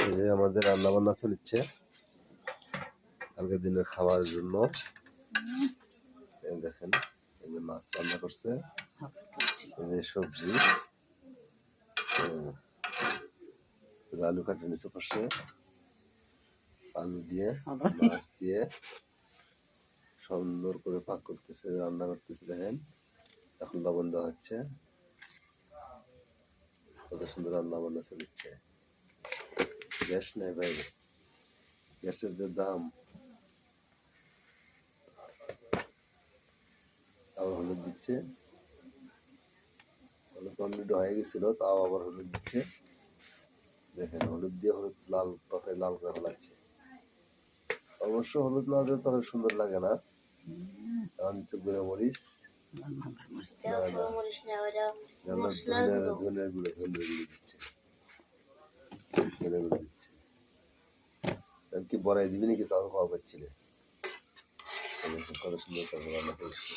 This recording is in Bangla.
এই যে আমাদের রান্না বান্না চলছে কালকে দিনের খাওয়ার জন্য। এই দেখেন, এই যে মাছ রান্না করছে, এই যে সবজি, আলু কাটে নিচে পাশে, আলু দিয়ে মাছ দিয়ে সুন্দর করে পাক করতেছে, রান্না করতেছে। দেখেন এখন লবণ দেওয়া হচ্ছে, কত সুন্দর রান্না বান্না চলছে। গ্যাস নেই ভাই, গ্যাসের যে দাম। আবার হলুদ দিচ্ছে, হলুদ অলরেডি হয়ে গেছিল, তাও আবার হলুদ দিচ্ছে। দেখেন হলুদ দিয়ে হলুদ লাল তরকারি লাল করে ফেলাচ্ছে। অবশ্য হলুদ না দিলে তরকারি সুন্দর লাগে না। এখন দিচ্ছে গুঁড়ো মরিচ, ধনের গুঁড়ো দিচ্ছে, ধনের গুঁড়ো দিচ্ছে। কি বড়াই দিবি নাকি, তাও খাওয়া পাচ্ছি না। কত সুন্দর তরকারি রান্না করেছে।